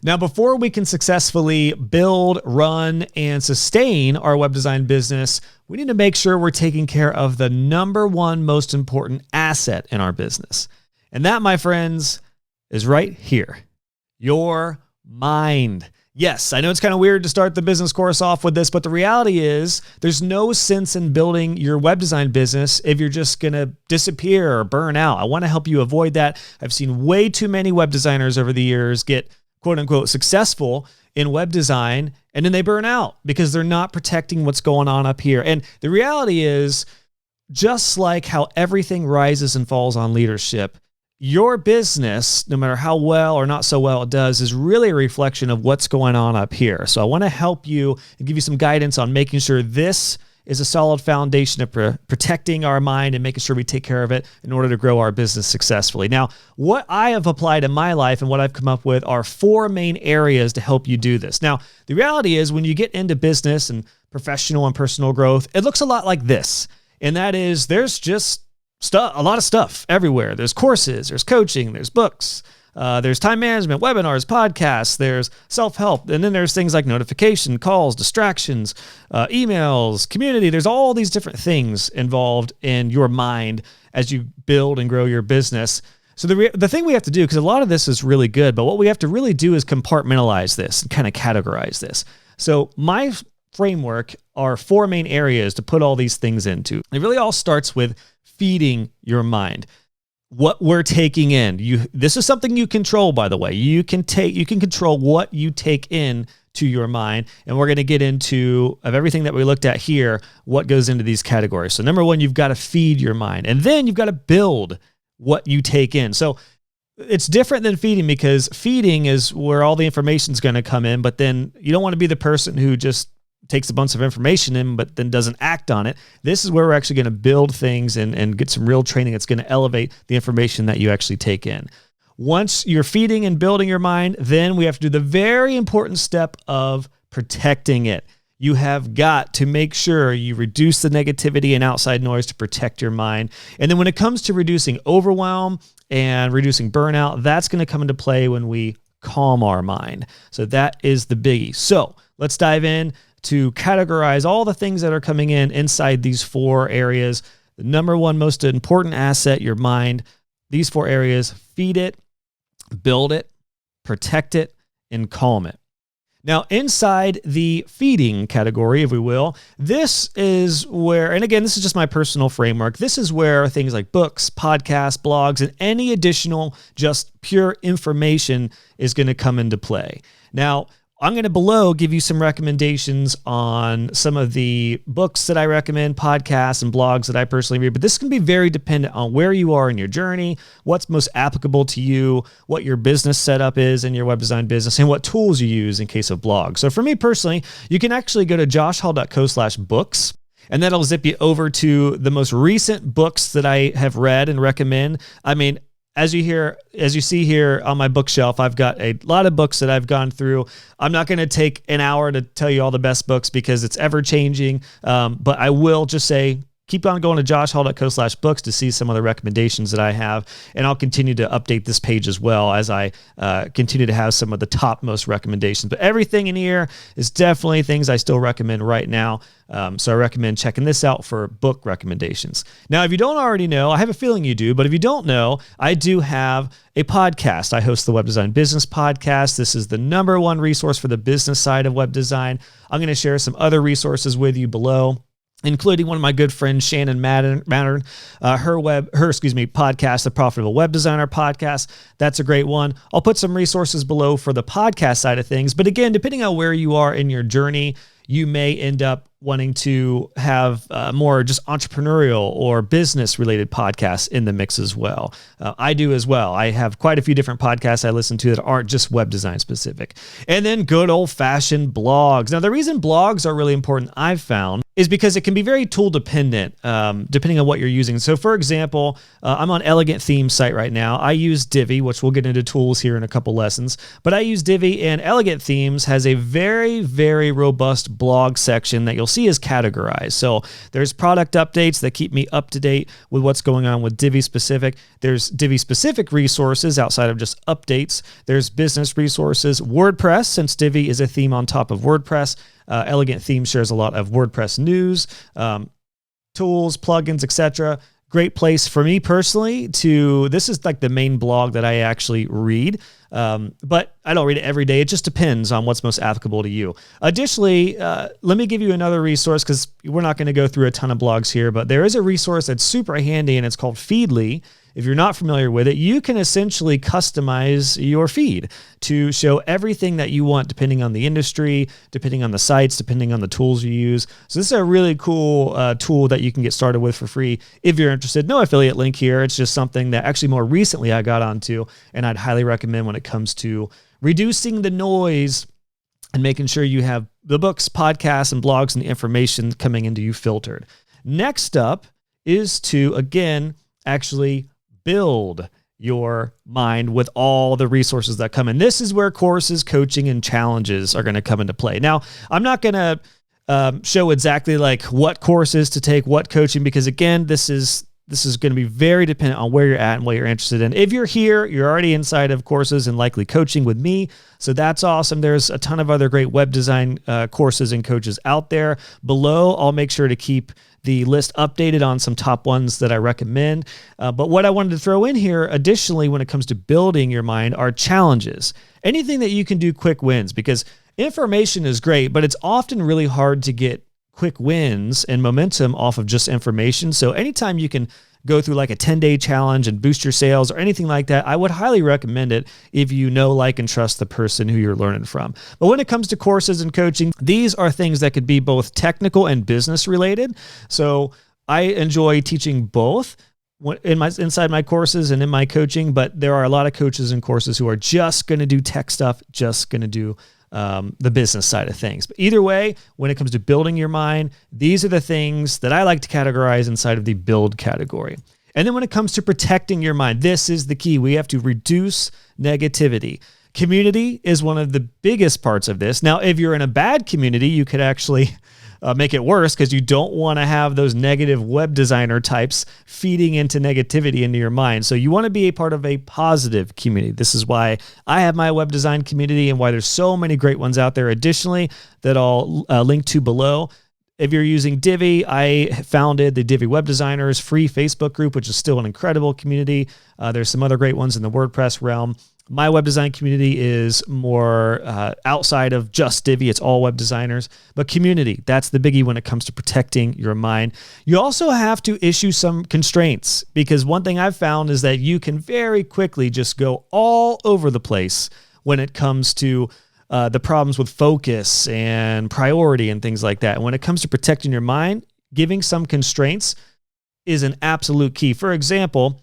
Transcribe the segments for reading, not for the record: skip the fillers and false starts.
Now, before we can successfully build, run, and sustain our web design business, we need to make sure we're taking care of the number one most important asset in our business. And that, my friends, is right here, your mind. Yes, I know it's kind of weird to start the business course off with this, but the reality is there's no sense in building your web design business if you're just going to disappear or burn out. I want to help you avoid that. I've seen way too many web designers over the years get quote unquote successful in web design, and then they burn out because they're not protecting what's going on up here. And the reality is, just like how everything rises and falls on leadership, your business, no matter how well or not so well it does, is really a reflection of what's going on up here. So I want to help you and give you some guidance on making sure this is a solid foundation of protecting our mind and making sure we take care of it in order to grow our business successfully. Now, what I have applied in my life and what I've come up with are 4 main areas to help you do this. Now, the reality is when you get into business and professional and personal growth, it looks a lot like this. And that is there's just a lot of stuff everywhere. There's courses, there's coaching, there's books, there's time management, webinars, podcasts, there's self-help, and then there's things like notification, calls, distractions, emails, community. There's all these different things involved in your mind as you build and grow your business. So the thing we have to do, because a lot of this is really good, but what we have to really do is compartmentalize this and kind of categorize this. So my framework are 4 main areas to put all these things into. It really all starts with feeding your mind. What we're taking in. This is something you control, by the way. You can control what you take in to your mind. And we're going to get into, of everything that we looked at here, what goes into these categories. So number 1, you've got to feed your mind. And then you've got to build what you take in. So it's different than feeding, because feeding is where all the information is going to come in, but then you don't want to be the person who just takes a bunch of information in, but then doesn't act on it. This is where we're actually going to build things and get some real training that's going to elevate the information that you actually take in. Once you're feeding and building your mind, then we have to do the very important step of protecting it. You have got to make sure you reduce the negativity and outside noise to protect your mind. And then when it comes to reducing overwhelm and reducing burnout, that's going to come into play when we calm our mind. So that is the biggie. So let's dive in to categorize all the things that are coming in inside these 4 areas. The number 1 most important asset, your mind. These 4 areas: feed it, build it, protect it, and calm it. Now, inside the feeding category, if we will, this is where, and again, this is just my personal framework, this is where things like books, podcasts, blogs, and any additional just pure information is going to come into play. Now, I'm going to below give you some recommendations on some of the books that I recommend, podcasts and blogs that I personally read, but this can be very dependent on where you are in your journey, what's most applicable to you, what your business setup is in your web design business, and what tools you use in case of blogs. So for me personally, you can actually go to joshhall.co/books, and that'll zip you over to the most recent books that I have read and recommend. I mean, as you see here on my bookshelf, I've got a lot of books that I've gone through. I'm not going to take an hour to tell you all the best books because it's ever changing. But I will just say, keep on going to joshhall.co/books to see some of the recommendations that I have. And I'll continue to update this page as well as I continue to have some of the top most recommendations. But everything in here is definitely things I still recommend right now. So I recommend checking this out for book recommendations. Now, if you don't already know, I have a feeling you do, but if you don't know, I do have a podcast. I host the Web Design Business Podcast. This is the number 1 resource for the business side of web design. I'm going to share some other resources with you below, including one of my good friends, Shannon Mattern, her podcast, The Profitable Web Designer Podcast. That's a great one. I'll put some resources below for the podcast side of things. But again, depending on where you are in your journey, you may end up wanting to have more just entrepreneurial or business related podcasts in the mix as well. I do as well. I have quite a few different podcasts I listen to that aren't just web design specific. And then good old fashioned blogs. Now, the reason blogs are really important, I've found, is because it can be very tool dependent, depending on what you're using. So for example, I'm on Elegant Themes site right now. I use Divi, which we'll get into tools here in a couple lessons, but I use Divi, and Elegant Themes has a very, very robust blog section that you'll see is categorized. So there's product updates that keep me up to date with what's going on with Divi specific. There's Divi specific resources outside of just updates. There's business resources, WordPress, since Divi is a theme on top of WordPress. Elegant Theme shares a lot of WordPress news, tools, plugins, etc. Great place for me personally this is like the main blog that I actually read, but I don't read it every day. It just depends on what's most applicable to you. Additionally, let me give you another resource because we're not going to go through a ton of blogs here, but there is a resource that's super handy and it's called Feedly. If you're not familiar with it, you can essentially customize your feed to show everything that you want depending on the industry, depending on the sites, depending on the tools you use. So this is a really cool tool that you can get started with for free if you're interested. No affiliate link here. It's just something that actually more recently I got onto, and I'd highly recommend when it comes to reducing the noise and making sure you have the books, podcasts, and blogs and the information coming into you filtered. Next up is to, again, actually build your mind with all the resources that come in. This is where courses, coaching, and challenges are going to come into play. Now, I'm not going to show exactly like what courses to take, what coaching, because again, this is going to be very dependent on where you're at and what you're interested in. If you're here, you're already inside of courses and likely coaching with me. So that's awesome. There's a ton of other great web design courses and coaches out there. Below, I'll make sure to keep the list updated on some top ones that I recommend. But what I wanted to throw in here additionally when it comes to building your mind are challenges. Anything that you can do quick wins, because information is great, but it's often really hard to get quick wins and momentum off of just information. So anytime you can go through like a 10-day challenge and boost your sales or anything like that, I would highly recommend it if you know, like, and trust the person who you're learning from. But when it comes to courses and coaching, these are things that could be both technical and business related. So I enjoy teaching both inside my courses and in my coaching, but there are a lot of coaches and courses who are just going to do tech stuff, just going to do the business side of things. But either way, when it comes to building your mind, these are the things that I like to categorize inside of the build category. And then when it comes to protecting your mind, this is the key. We have to reduce negativity. Community is one of the biggest parts of this. Now, if you're in a bad community, you could actually make it worse because you don't want to have those negative web designer types feeding into negativity into your mind. So you want to be a part of a positive community. This is why I have my web design community and why there's so many great ones out there. Additionally, that I'll link to below. If you're using Divi, I founded the Divi Web Designers free Facebook group, which is still an incredible community. There's some other great ones in the WordPress realm. My web design community is more outside of just Divi. It's all web designers. But community, that's the biggie when it comes to protecting your mind. You also have to issue some constraints, because one thing I've found is that you can very quickly just go all over the place when it comes to the problems with focus and priority and things like that. And when it comes to protecting your mind, giving some constraints is an absolute key. For example,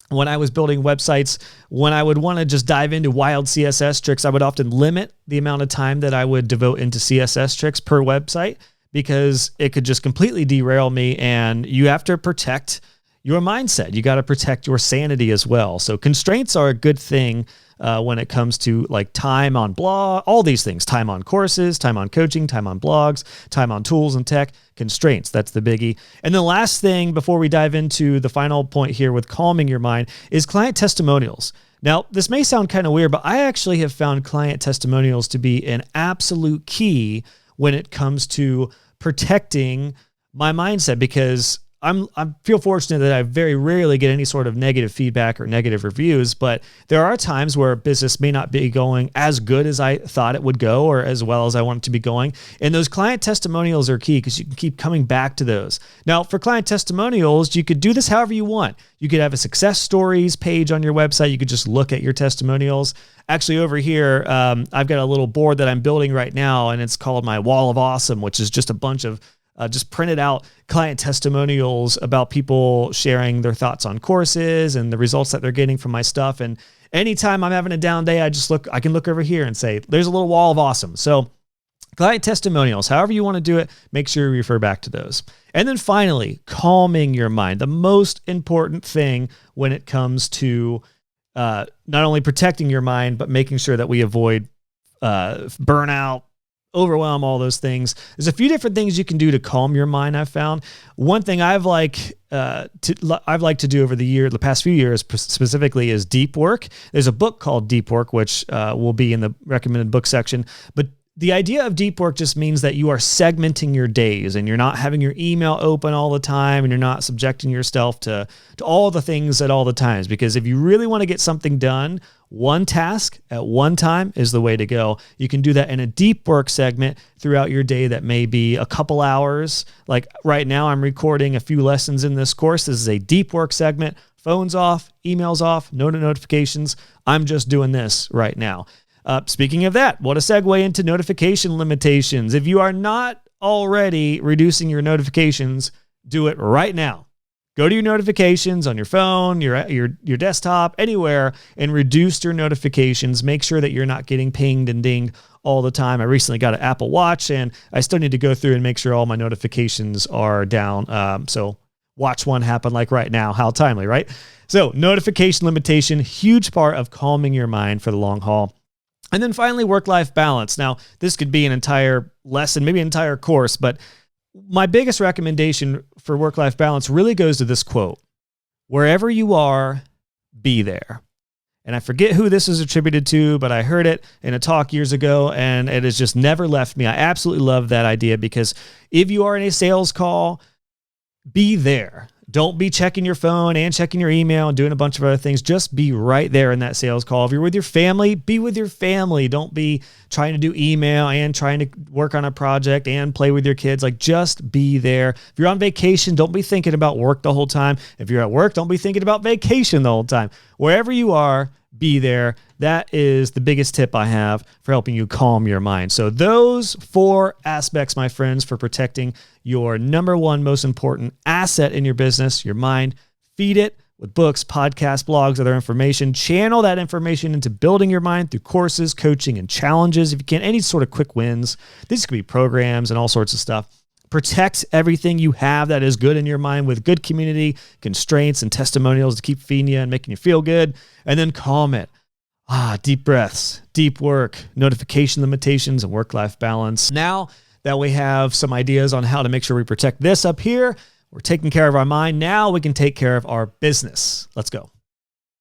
when I was building websites, when I would want to just dive into wild CSS tricks, I would often limit the amount of time that I would devote into CSS tricks per website, because it could just completely derail me. And you have to protect your mindset. You got to protect your sanity as well. So constraints are a good thing when it comes to like time on blog, all these things, time on courses, time on coaching, time on blogs, time on tools and tech. Constraints, that's the biggie. And the last thing before we dive into the final point here with calming your mind is client testimonials. Now, this may sound kind of weird, but I actually have found client testimonials to be an absolute key when it comes to protecting my mindset, because I feel fortunate that I very rarely get any sort of negative feedback or negative reviews, but there are times where business may not be going as good as I thought it would go or as well as I want it to be going. And those client testimonials are key because you can keep coming back to those. Now, for client testimonials, you could do this however you want. You could have a success stories page on your website. You could just look at your testimonials. Actually, over here, I've got a little board that I'm building right now, and it's called my Wall of Awesome, which is just a bunch of just printed out client testimonials about people sharing their thoughts on courses and the results that they're getting from my stuff. And anytime I'm having a down day, I can look over here and say, there's a little wall of awesome. So client testimonials, however you want to do it, make sure you refer back to those. And then finally, calming your mind. The most important thing when it comes to not only protecting your mind, but making sure that we avoid burnout, overwhelm, all those things. There's a few different things you can do to calm your mind, I've found. One thing I've liked to do over the past few years specifically, is deep work. There's a book called Deep Work, which will be in the recommended book section. But the idea of deep work just means that you are segmenting your days, and you're not having your email open all the time, and you're not subjecting yourself to all the things at all the times. Because if you really want to get something done, one task at one time is the way to go. You can do that in a deep work segment throughout your day that may be a couple hours. Like right now, I'm recording a few lessons in this course. This is a deep work segment. Phones off, emails off, no notifications. I'm just doing this right now. Speaking of that, what a segue into notification limitations. If you are not already reducing your notifications, do it right now. Go to your notifications on your phone, your desktop, anywhere, and reduce your notifications. Make sure that you're not getting pinged and dinged all the time. I recently got an Apple Watch, and I still need to go through and make sure all my notifications are down. So watch one happen like right now. How timely, right? So notification limitation, huge part of calming your mind for the long haul. And then finally, work-life balance. Now, this could be an entire lesson, maybe an entire course, but my biggest recommendation for work-life balance really goes to this quote: wherever you are, be there. And I forget who this is attributed to, but I heard it in a talk years ago, and it has just never left me. I absolutely love that idea, because if you are in a sales call, be there. Don't be checking your phone and checking your email and doing a bunch of other things. Just be right there in that sales call. If you're with your family, be with your family. Don't be trying to do email and trying to work on a project and play with your kids. Like, just be there. If you're on vacation, don't be thinking about work the whole time. If you're at work, don't be thinking about vacation the whole time. Wherever you are, be there. That is the biggest tip I have for helping you calm your mind. So those 4 aspects, my friends, for protecting your number one most important asset in your business, your mind. Feed it with books, podcasts, blogs, other information. Channel that information into building your mind through courses, coaching, and challenges. If you can, any sort of quick wins. These could be programs and all sorts of stuff. Protect everything you have that is good in your mind with good community, constraints, and testimonials to keep feeding you and making you feel good. And then calm it. Deep breaths, deep work, notification limitations, and work-life balance. Now that we have some ideas on how to make sure we protect this up here, we're taking care of our mind. Now we can take care of our business. Let's go.